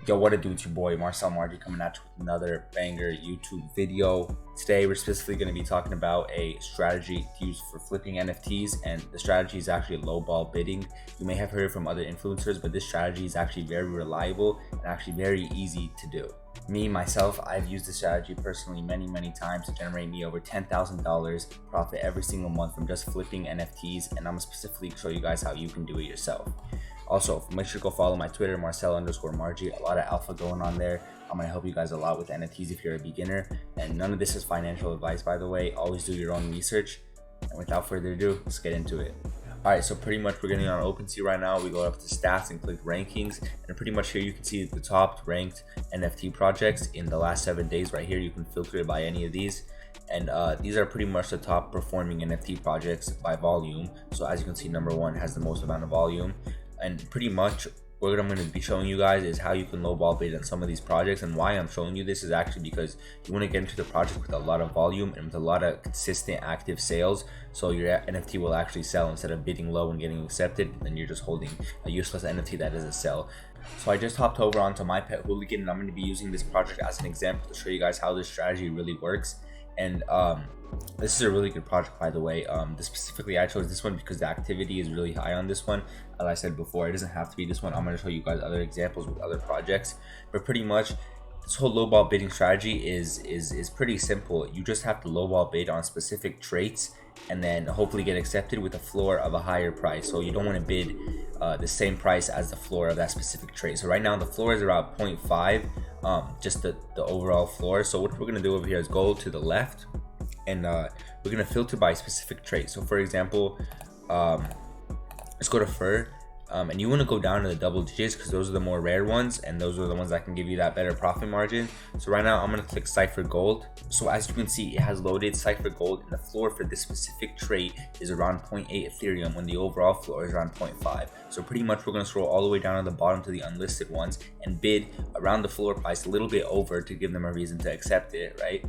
Yo, what it do? It's your boy Marcel Margie coming at you with another banger YouTube video. Today we're specifically going to be talking about a strategy used for flipping NFTs, and the strategy is actually low ball bidding. You may have heard it from other influencers, but this strategy is actually very reliable and actually very easy to do. Myself, I've used this strategy personally many times to generate me over $10,000 profit every single month from just flipping NFTs, and I'm going to specifically show you guys how you can do it yourself. Also, make sure to go follow my Twitter, Marcel_Margie. A lot of alpha going on there. I'm going to help you guys a lot with NFTs if you're a beginner. And none of this is financial advice, by the way. Always do your own research. And without further ado, let's get into it. Alright, so pretty much we're getting on OpenSea right now. We go up to stats and click rankings. And pretty much here you can see the top ranked NFT projects in the last 7 days. Right here, you can filter it by any of these. And these are pretty much the top performing NFT projects by volume. So as you can see, number one has the most amount of volume. And pretty much what I'm going to be showing you guys is how you can lowball bid on some of these projects. And why I'm showing you this is actually because you want to get into the project with a lot of volume and with a lot of consistent active sales, so your NFT will actually sell instead of bidding low and getting accepted, and you're just holding a useless NFT that doesn't sell. So I just hopped over onto My Pet Hooligan, and I'm going to be using this project as an example to show you guys how this strategy really works. And this is a really good project, by the way. Specifically, I chose this one because the activity is really high on this one. As I said before, it doesn't have to be this one. I'm going to show you guys other examples with other projects, but pretty much this whole lowball bidding strategy is pretty simple. You just have to lowball bid on specific traits and then hopefully get accepted with a floor of a higher price. So you don't want to bid the same price as the floor of that specific trait. So right now the floor is around 0.5, just the overall floor. So what we're going to do over here is go to the left, and we're going to filter by specific trait. So for example, let's go to fur. And you want to go down to the double digits because those are the more rare ones, and those are the ones that can give you that better profit margin. So right now I'm going to click Cypher Gold. So as you can see, it has loaded Cypher Gold, and the floor for this specific trait is around 0.8 Ethereum when the overall floor is around 0.5. So pretty much we're going to scroll all the way down to the bottom to the unlisted ones and bid around the floor price a little bit over to give them a reason to accept it, right?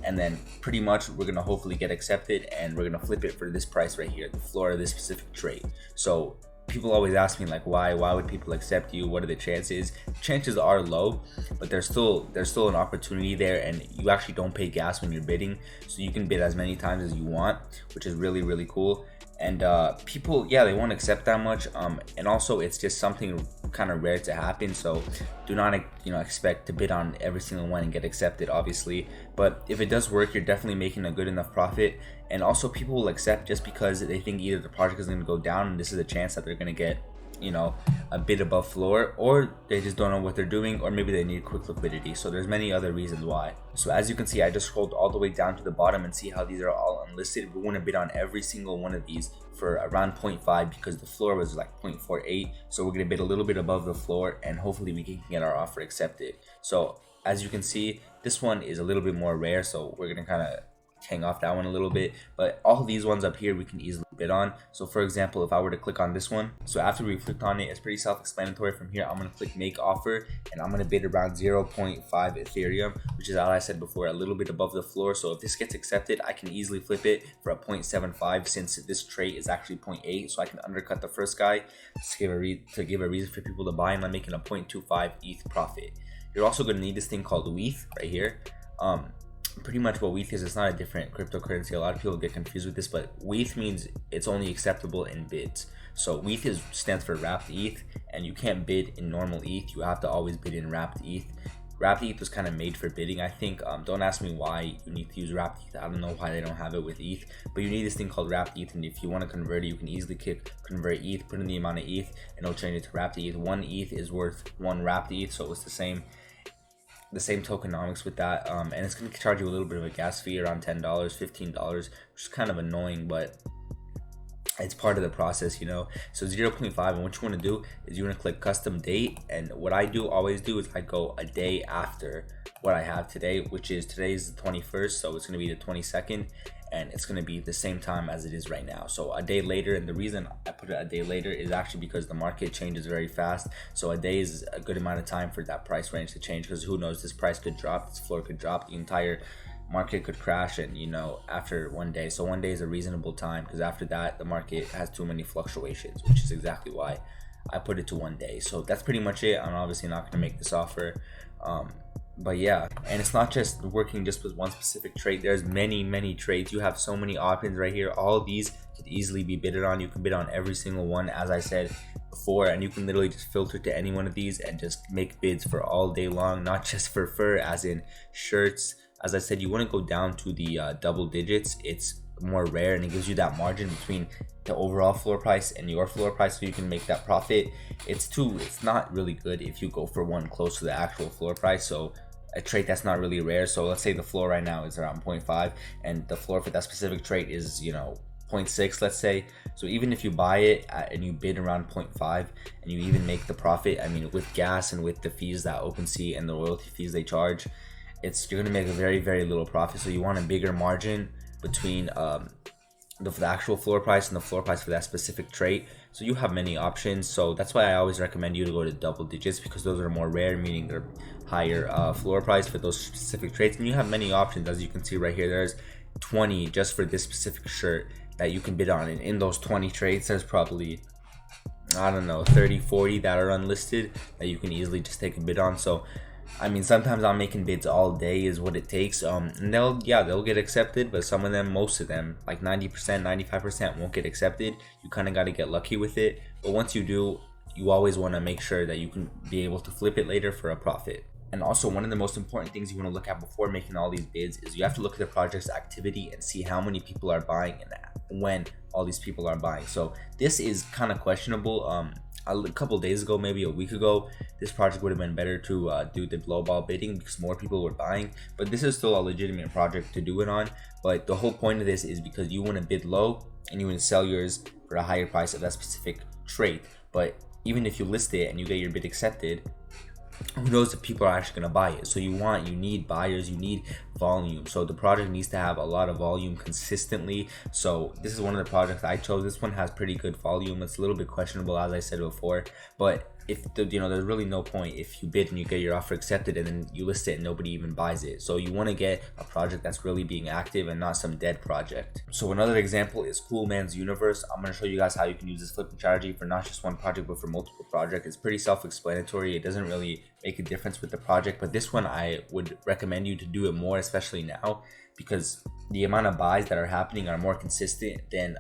And then pretty much we're going to hopefully get accepted, and we're going to flip it for this price right here, the floor of this specific trait. So people always ask me, like, why would people accept you? What are the chances? Chances are low, but there's still an opportunity there, and you actually don't pay gas when you're bidding, so you can bid as many times as you want, which is really cool. And people, they won't accept that much, and also it's just something kind of rare to happen, so do not expect to bid on every single one and get accepted, obviously. But if it does work, you're definitely making a good enough profit. And also people will accept just because they think either the project is going to go down and this is a chance that they're going to get a bit above floor, or they just don't know what they're doing, or maybe they need quick liquidity. So there's many other reasons why. So as you can see, I just scrolled all the way down to the bottom and see how these are all unlisted. We want to bid on every single one of these for around 0.5 because the floor was like 0.48. So we're going to bid a little bit above the floor, and hopefully we can get our offer accepted. So as you can see, this one is a little bit more rare, so we're going to kind of hang off that one a little bit. But all these ones up here we can easily bid on. So for example, if I were to click on this one, so after we clicked on it, it's pretty self-explanatory. From here I'm going to click make offer, and I'm going to bid around 0.5 Ethereum, which is, as I said before, a little bit above the floor. So if this gets accepted, I can easily flip it for a 0.75 since this trait is actually 0.8, so I can undercut the first guy to give a reason for people to buy, and I'm making a 0.25 ETH profit. You're also going to need this thing called WETH right here. Pretty much what WETH is, it's not a different cryptocurrency. A lot of people get confused with this, but WETH means it's only acceptable in bids. So WETH stands for wrapped ETH, and you can't bid in normal ETH. You have to always bid in wrapped ETH. Wrapped ETH was kind of made for bidding, I think. Don't ask me why you need to use wrapped ETH. I don't know why they don't have it with ETH, but you need this thing called wrapped ETH, and if you want to convert it, you can easily click convert ETH, put in the amount of ETH, and it'll change it to wrapped ETH. 1 ETH is worth 1 wrapped ETH, so it's the same tokenomics with that, and it's going to charge you a little bit of a gas fee, around $10 $15, which is kind of annoying, but it's part of the process, So 0.5, and what you want to do is you want to click custom date, and what I always do is I go a day after what I have today, which is today's the 21st, so it's going to be the 22nd, and it's going to be the same time as it is right now. So a day later, and the reason I put it a day later is actually because the market changes very fast. So a day is a good amount of time for that price range to change, because who knows, this price could drop, this floor could drop, the entire market could crash, and after 1 day. So 1 day is a reasonable time, because after that the market has too many fluctuations, which is exactly why I put it to 1 day. So that's pretty much it. I'm obviously not gonna make this offer. But yeah, and it's not just working just with one specific trade. There's many trades. You have so many options right here. All of these could easily be bidded on. You can bid on every single one, as I said before, and you can literally just filter to any one of these and just make bids for all day long, not just for fur, as in shirts. As I said, you want to go down to the double digits. It's more rare, and it gives you that margin between the overall floor price and your floor price, so you can make that profit. It's not really good if you go for one close to the actual floor price. So a trade that's not really rare, so let's say the floor right now is around 0.5 and the floor for that specific trade is 0.6, let's say. So even if you buy it and you bid around 0.5 and you even make the profit, I mean, with gas and with the fees that OpenSea and the royalty fees they charge, you're gonna make a very little profit. So you want a bigger margin between the actual floor price and the floor price for that specific trade. So you have many options. So that's why I always recommend you to go to double digits, because those are more rare, meaning they're higher floor price for those specific trades. And you have many options, as you can see right here. There's 20 just for this specific shirt that you can bid on, and in those 20 trades there's probably, I don't know, 30-40 that are unlisted that you can easily just take a bid on. So I mean, sometimes I'm making bids all day is what it takes. And they'll get accepted, but some of them, most of them, like 90%, 95% won't get accepted. You kind of got to get lucky with it. But once you do, you always want to make sure that you can be able to flip it later for a profit. And also, one of the most important things you want to look at before making all these bids is you have to look at the project's activity and see how many people are buying and when all these people are buying. So this is kind of questionable. A couple days ago, maybe a week ago, this project would have been better to do the lowball bidding because more people were buying. But this is still a legitimate project to do it on. But the whole point of this is because you want to bid low and you want to sell yours for a higher price of that specific trade. But even if you list it and you get your bid accepted, who knows if people are actually going to buy it. So you need buyers, you need volume. So the project needs to have a lot of volume consistently. So this is one of the projects I chose. This one has pretty good volume. It's a little bit questionable, as I said before, but if there's really no point if you bid and you get your offer accepted and then you list it and nobody even buys it. So you want to get a project that's really being active and not some dead project. So another example is Cool Man's Universe. I'm going to show you guys how you can use this flipping strategy for not just one project but for multiple projects. It's pretty self-explanatory. It doesn't really make a difference with the project, but this one I would recommend you to do it more, especially now, because the amount of buys that are happening are more consistent than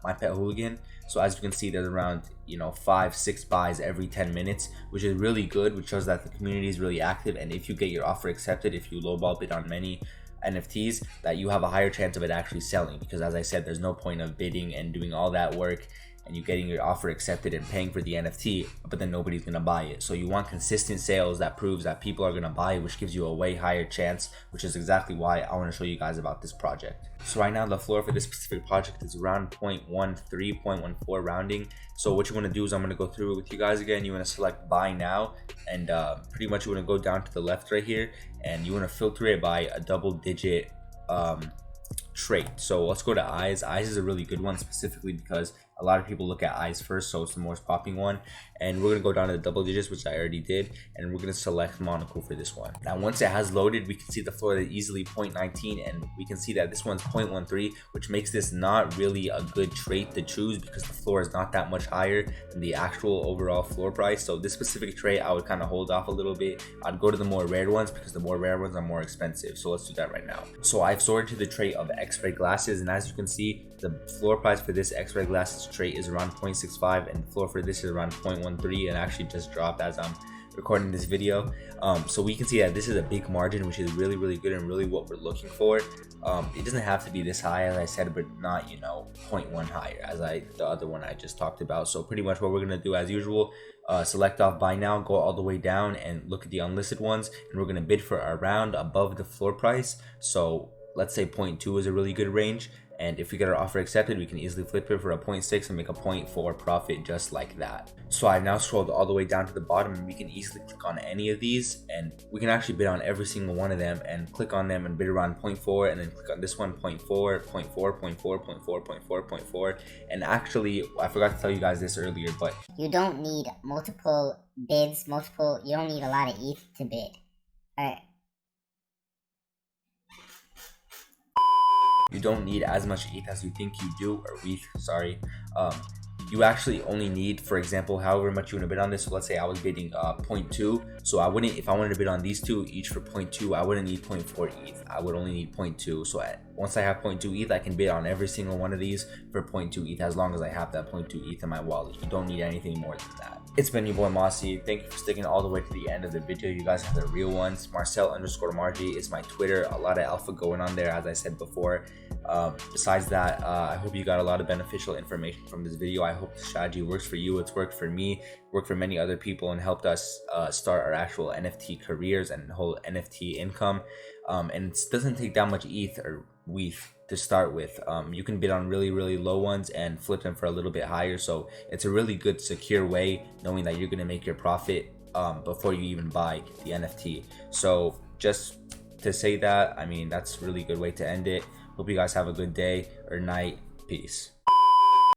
My Pet Hooligan. So as you can see, there's around 5-6 buys every 10 minutes, which is really good, which shows that the community is really active. And if you get your offer accepted, if you lowball bid on many NFTs, that you have a higher chance of it actually selling, because as I said, there's no point of bidding and doing all that work and you getting your offer accepted and paying for the NFT, but then nobody's gonna buy it. So you want consistent sales that proves that people are gonna buy it, which gives you a way higher chance, which is exactly why I want to show you guys about this project. So right now the floor for this specific project is around 0.13, 0.14 rounding. So what you want to do is I'm going to go through it with you guys again. You want to select buy now, and pretty much you want to go down to the left right here, and you want to filter it by a double digit trait. So let's go to eyes. Eyes is a really good one, specifically because a lot of people look at eyes first, so it's the most popping one. And we're gonna go down to the double digits, which I already did, and we're gonna select monocle for this one. Now once it has loaded, we can see the floor is easily 0.19, and we can see that this one's 0.13, which makes this not really a good trait to choose because the floor is not that much higher than the actual overall floor price. So this specific trait I would kind of hold off a little bit. I'd go to the more rare ones because the more rare ones are more expensive. So let's do that right now. So I've sorted to the trait of X-ray glasses, and as you can see, the floor price for this X-ray glasses trait is around 0.65, and the floor for this is around 0.13, and actually just dropped as I'm recording this video. So we can see that this is a big margin, which is really good and really what we're looking for. It doesn't have to be this high, as I said, but not 0.1 higher as the other one I just talked about. So pretty much what we're gonna do as usual, select off buy now, go all the way down and look at the unlisted ones, and we're gonna bid for around above the floor price. So let's say 0.2 is a really good range, and if we get our offer accepted, we can easily flip it for a 0.6 and make a 0.4 profit just like that. So I've now scrolled all the way down to the bottom, and we can easily click on any of these, and we can actually bid on every single one of them and click on them and bid around 0.4, and then click on this one 0.4, 0.4, 0.4, 0.4, 0.4, 0.4. And actually, I forgot to tell you guys this earlier, but you don't need multiple bids, you don't need a lot of ETH to bid. Alright. You don't need as much ETH as you think you do, or ETH, sorry. you actually only need, for example, however much you want to bid on this. So let's say I was bidding 0.2, so I wouldn't, if I wanted to bid on these two each for 0.2, I wouldn't need 0.4 ETH. I would only need 0.2. So once I have 0.2 ETH, I can bid on every single one of these for 0.2 ETH as long as I have that 0.2 ETH in my wallet. You don't need anything more than that. It's been your boy Mossy. Thank you for sticking all the way to the end of the video. You guys are the real ones. Marcel_Margie is my Twitter. A lot of alpha going on there, as I said before. Besides that, I hope you got a lot of beneficial information from this video. I hope the strategy works for you. It's worked for me, worked for many other people, and helped us start our actual NFT careers and whole NFT income. And it doesn't take that much ETH or WETH to start with. You can bid on really low ones and flip them for a little bit higher. So it's a really good, secure way, knowing that you're going to make your profit before you even buy the NFT. So just to say that, I mean, that's a really good way to end it. Hope you guys have a good day or night. Peace.